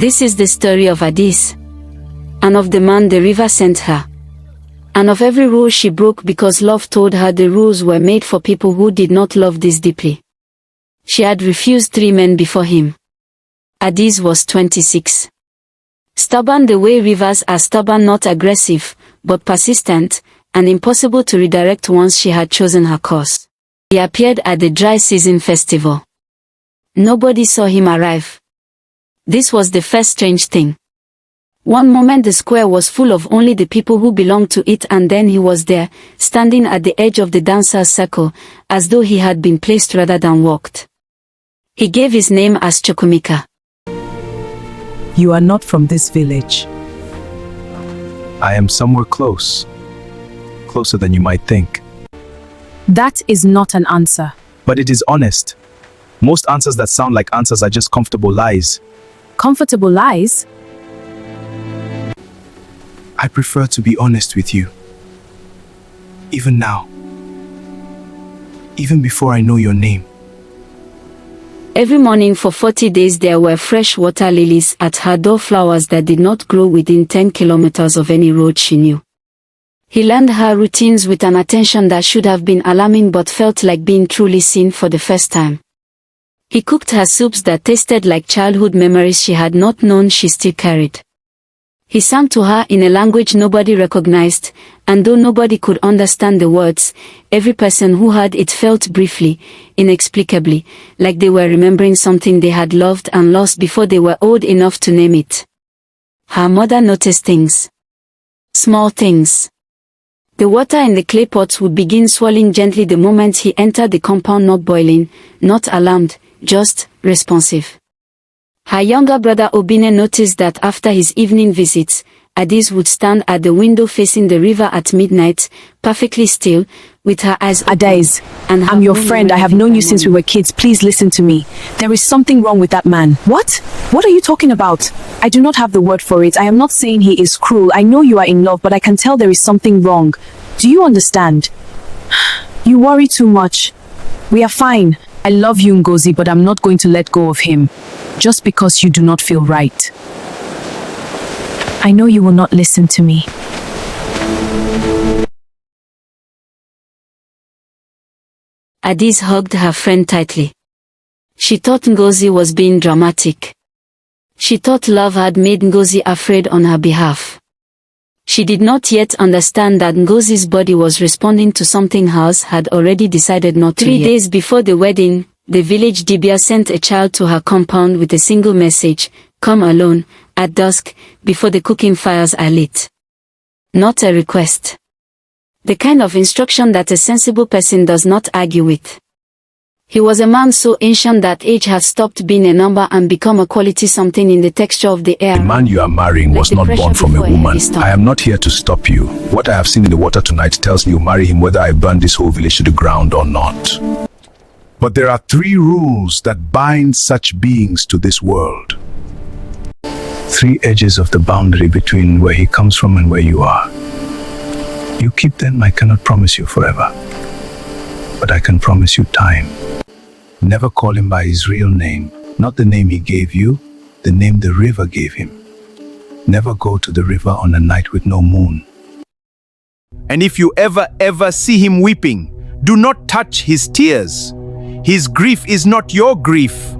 This is the story of Adaeze, and of the man the river sent her, and of every rule she broke because love told her the rules were made for people who did not love this deeply. She had refused 3 men before him. Adaeze was 26. Stubborn the way rivers are stubborn, not aggressive, but persistent, and impossible to redirect once she had chosen her course. He appeared at the dry season festival. Nobody saw him arrive. This was the first strange thing. One moment the square was full of only the people who belonged to it, and then he was there, standing at the edge of the dancers' circle, as though he had been placed rather than walked. He gave his name as Chukwumeka. You are not from this village. I am somewhere close. Closer than you might think. That is not an answer. But it is honest. Most answers that sound like answers are just comfortable lies. Comfortable lies? I prefer to be honest with you. Even now. Even before I know your name. Every morning for 40 days there were fresh water lilies at her door, flowers that did not grow within 10 kilometers of any road she knew. He learned her routines with an attention that should have been alarming but felt like being truly seen for the first time. He cooked her soups that tasted like childhood memories she had not known she still carried. He sang to her in a language nobody recognized, and though nobody could understand the words, every person who heard it felt briefly, inexplicably, like they were remembering something they had loved and lost before they were old enough to name it. Her mother noticed things. Small things. The water in the clay pots would begin swirling gently the moment he entered the compound, not boiling, not alarmed, just responsive. Her younger brother Obinne noticed that after his evening visits, Adaeze would stand at the window facing the river at midnight, perfectly still, with her eyes open. Adaeze, I'm your friend. I have known you since we were kids. Please listen to me. There is something wrong with that man. What? What are you talking about? I do not have the word for it. I am not saying he is cruel. I know you are in love, but I can tell there is something wrong. Do you understand? You worry too much. We are fine. I love you, Ngozi, but I'm not going to let go of him. Just because you do not feel right. I know you will not listen to me. Adaeze hugged her friend tightly. She thought Ngozi was being dramatic. She thought love had made Ngozi afraid on her behalf. She did not yet understand that Ngozi's body was responding to something hers had already decided not to. 3 days before the wedding, the village Dibia sent a child to her compound with a single message: come alone, at dusk, before the cooking fires are lit. Not a request. The kind of instruction that a sensible person does not argue with. He was a man so ancient that age had stopped being a number and become a quality, something in the texture of the air. The man you are marrying was not born from a woman. I am not here to stop you. What I have seen in the water tonight tells me you marry him whether I burn this whole village to the ground or not. But there are 3 rules that bind such beings to this world. 3 edges of the boundary between where he comes from and where you are. You keep them. I cannot promise you forever. But I can promise you time. Never call him by his real name, not the name he gave you, the name the river gave him. Never go to the river on a night with no moon. And if you ever see him weeping, do not touch his tears. His grief is not your grief.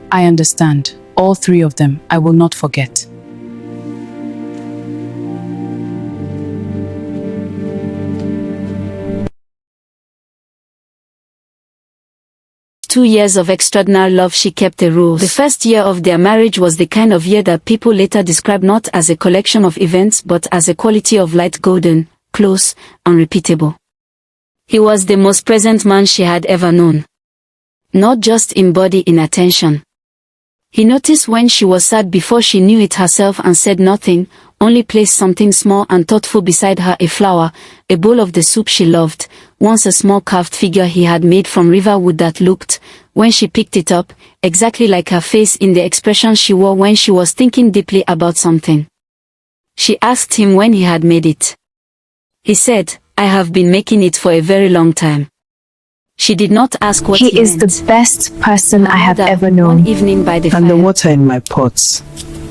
I understand. All 3 of them. I will not forget. "2 years of extraordinary love." She kept the rules. The first year of their marriage was the kind of year that people later describe not as a collection of events but as a quality of light, golden, close, unrepeatable. He was the most present man she had ever known. Not just in body, in attention. He noticed when she was sad before she knew it herself and said nothing, only placed something small and thoughtful beside her, a flower, a bowl of the soup she loved, once a small carved figure he had made from river wood that looked, when she picked it up, exactly like her face in the expression she wore when she was thinking deeply about something. She asked him when he had made it. He said, "I have been making it for a very long time." She did not ask what He is meant. the best person Her I have mother, ever known. One evening by the And the fire, water in my pots,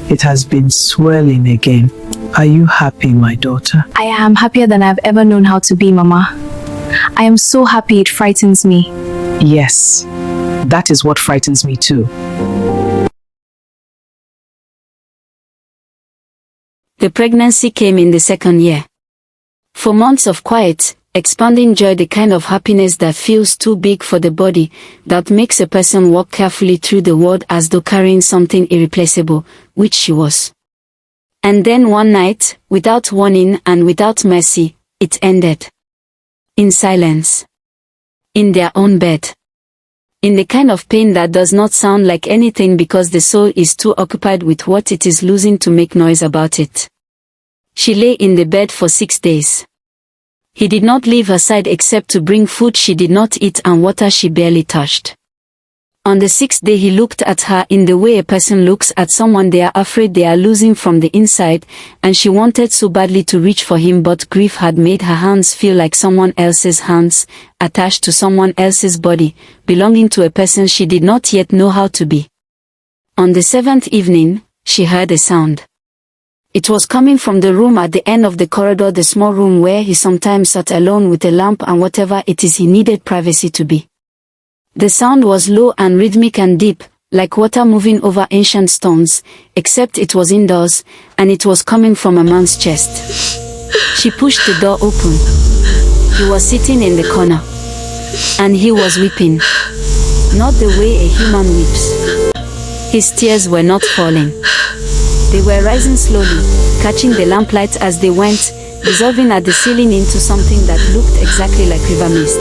it has been swirling again. Are you happy, my daughter? I am happier than I've ever known how to be, Mama. I am so happy it frightens me. Yes, that is what frightens me too. the pregnancy came in the second year. For months of quiet, expanding joy, the kind of happiness that feels too big for the body, that makes a person walk carefully through the world as though carrying something irreplaceable, which she was. And then one night, without warning and without mercy, it ended. In silence. In their own bed. In the kind of pain that does not sound like anything because the soul is too occupied with what it is losing to make noise about it. She lay in the bed for 6 days. He did not leave her side except to bring food she did not eat and water she barely touched. On the 6th day he looked at her in the way a person looks at someone they are afraid they are losing from the inside, and she wanted so badly to reach for him, but grief had made her hands feel like someone else's hands, attached to someone else's body, belonging to a person she did not yet know how to be. On the 7th evening, she heard a sound. It was coming from the room at the end of the corridor, the small room where he sometimes sat alone with a lamp and whatever it is he needed privacy to be. The sound was low and rhythmic and deep, like water moving over ancient stones, except it was indoors, and it was coming from a man's chest. She pushed the door open. He was sitting in the corner. And he was weeping. Not the way a human weeps. His tears were not falling. They were rising slowly, catching the lamplight as they went, dissolving at the ceiling into something that looked exactly like river mist.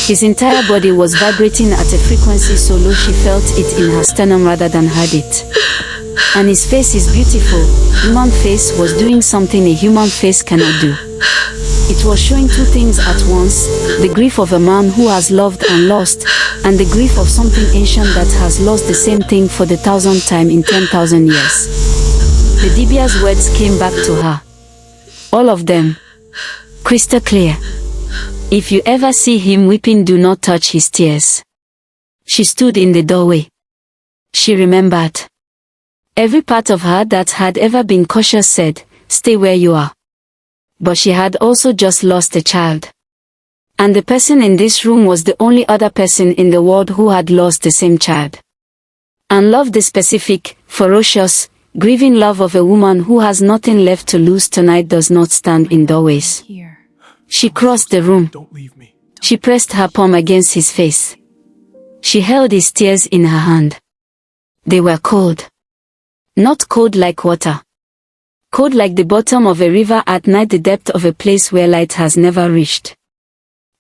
His entire body was vibrating at a frequency so low she felt it in her sternum rather than heard it. And his face is beautiful. Human face was doing something a human face cannot do. It was showing two things at once, the grief of a man who has loved and lost, and the grief of something ancient that has lost the same thing for the 1,000th time in 10,000 years. The Dibia's words came back to her. All of them. Crystal clear. If you ever see him weeping, do not touch his tears. She stood in the doorway. She remembered. Every part of her that had ever been cautious said, stay where you are. But she had also just lost a child. And the person in this room was the only other person in the world who had lost the same child. And love, the specific, ferocious, grieving love of a woman who has nothing left to lose tonight, does not stand in doorways. She crossed the room. She pressed her palm against his face. She held his tears in her hand. They were cold. Not cold like water. Cold like the bottom of a river at night, the depth of a place where light has never reached.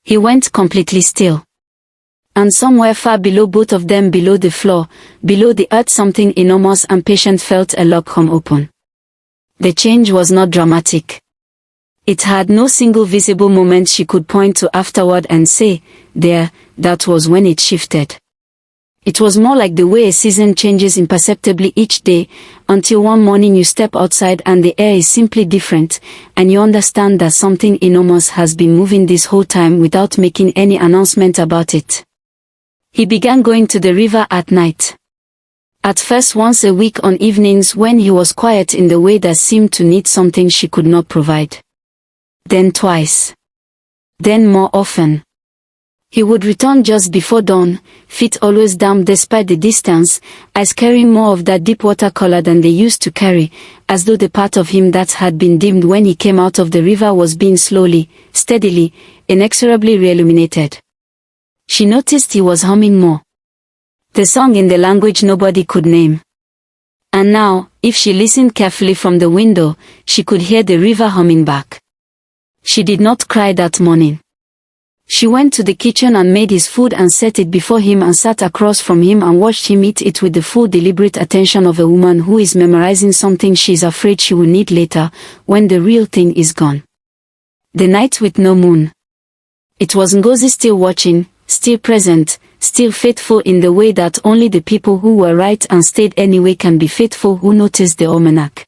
He went completely still. And somewhere far below both of them, below the floor, below the earth, something enormous and patient felt a lock come open. The change was not dramatic. It had no single visible moment she could point to afterward and say, there, that was when it shifted. It was more like the way a season changes imperceptibly each day, until one morning you step outside and the air is simply different, and you understand that something enormous has been moving this whole time without making any announcement about it. He began going to the river at night. At first once a week on evenings when he was quiet in the way that seemed to need something she could not provide. Then twice. Then more often. He would return just before dawn, feet always damp despite the distance, eyes carrying more of that deep water color than they used to carry, as though the part of him that had been dimmed when he came out of the river was being slowly, steadily, inexorably re-illuminated. She noticed he was humming more. The song in the language nobody could name. And now, if she listened carefully from the window, she could hear the river humming back. She did not cry that morning. She went to the kitchen and made his food and set it before him and sat across from him and watched him eat it with the full deliberate attention of a woman who is memorizing something she is afraid she will need later, when the real thing is gone. The night with no moon. It was Ngozi still watching, still present, still faithful in the way that only the people who were right and stayed anyway can be faithful, who noticed the almanac.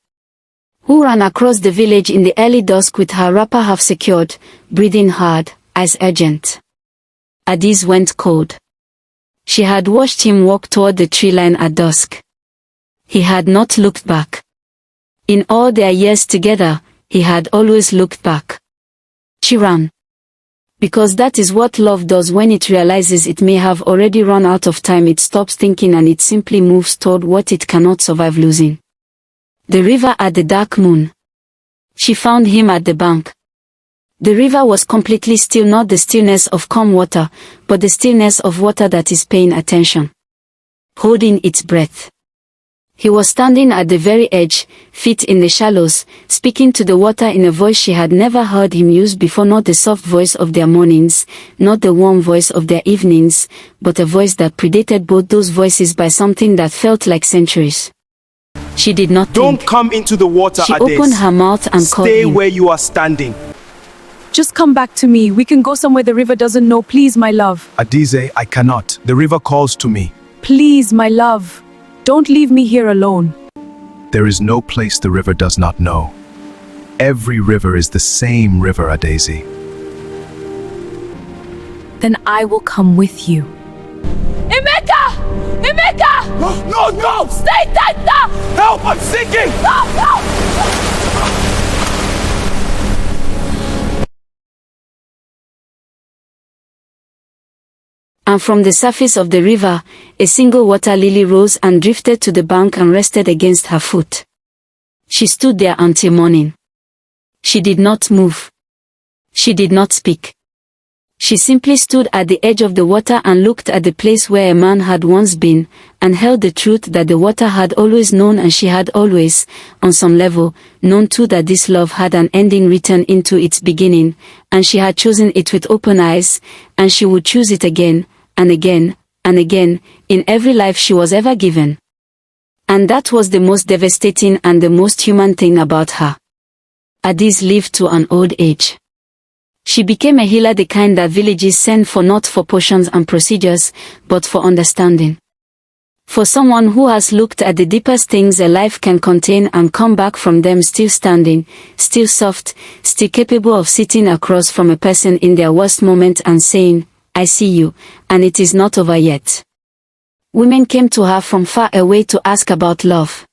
Who ran across the village in the early dusk with her wrapper half secured, breathing hard, eyes urgent. Adaeze went cold. She had watched him walk toward the tree line at dusk. He had not looked back. In all their years together, he had always looked back. She ran. Because that is what love does. When it realizes it may have already run out of time, it stops thinking and it simply moves toward what it cannot survive losing. The river at the dark moon. She found him at the bank. The river was completely still, not the stillness of calm water, but the stillness of water that is paying attention. Holding its breath. He was standing at the very edge, feet in the shallows, speaking to the water in a voice she had never heard him use before, not the soft voice of their mornings, not the warm voice of their evenings, but a voice that predated both those voices by something that felt like centuries. She did not Don't think. come into the water, She Adaeze. opened her mouth and called Stay him. where you are standing. Just come back to me. We can go somewhere the river doesn't know. Please, my love. Adaeze, I cannot. The river calls to me. Please, my love. Don't leave me here alone. There is no place the river does not know. Every river is the same river, Adaeze. Then I will come with you. Emeka! Emeka! No, no! Stay tight now! Help! I'm sinking! No! And from the surface of the river, a single water lily rose and drifted to the bank and rested against her foot. She stood there until morning. She did not move. She did not speak. She simply stood at the edge of the water and looked at the place where a man had once been, and held the truth that the water had always known, and she had always, on some level, known too, that this love had an ending written into its beginning, and she had chosen it with open eyes, and she would choose it again, and again, and again, in every life she was ever given. And that was the most devastating and the most human thing about her. Adaeze lived to an old age. She became a healer, the kind that villages send for, not for potions and procedures, but for understanding. For someone who has looked at the deepest things a life can contain and come back from them still standing, still soft, still capable of sitting across from a person in their worst moment and saying, I see you, and it is not over yet. Women came to her from far away to ask about love.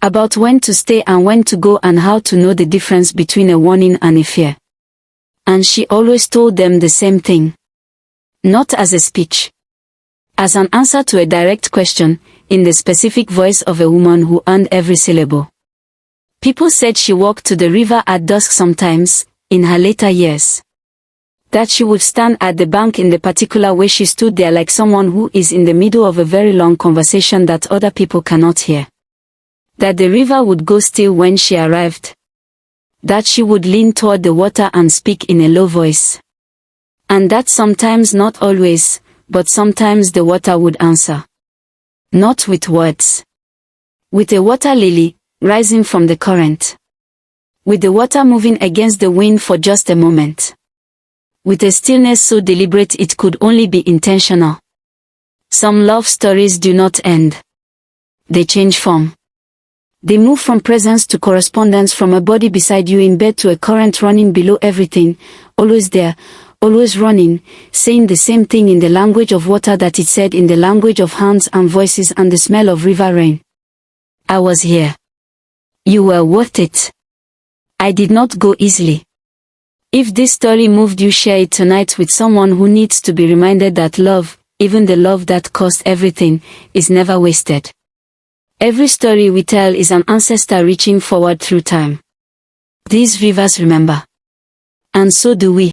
About when to stay and when to go, and how to know the difference between a warning and a fear. And she always told them the same thing. Not as a speech. As an answer to a direct question, in the specific voice of a woman who earned every syllable. People said she walked to the river at dusk sometimes, in her later years. That she would stand at the bank in the particular way she stood there, like someone who is in the middle of a very long conversation that other people cannot hear. That the river would go still when she arrived. That she would lean toward the water and speak in a low voice. And that sometimes, not always, but sometimes the water would answer. Not with words. With a water lily, rising from the current. With the water moving against the wind for just a moment. With a stillness so deliberate it could only be intentional. Some love stories do not end. They change form. They move from presence to correspondence, from a body beside you in bed to a current running below everything, always there, always running, saying the same thing in the language of water that it said in the language of hands and voices and the smell of river rain. I was here. You were worth it. I did not go easily. If this story moved you, share it tonight with someone who needs to be reminded that love, even the love that cost everything, is never wasted. Every story we tell is an ancestor reaching forward through time. These rivers remember. And so do we.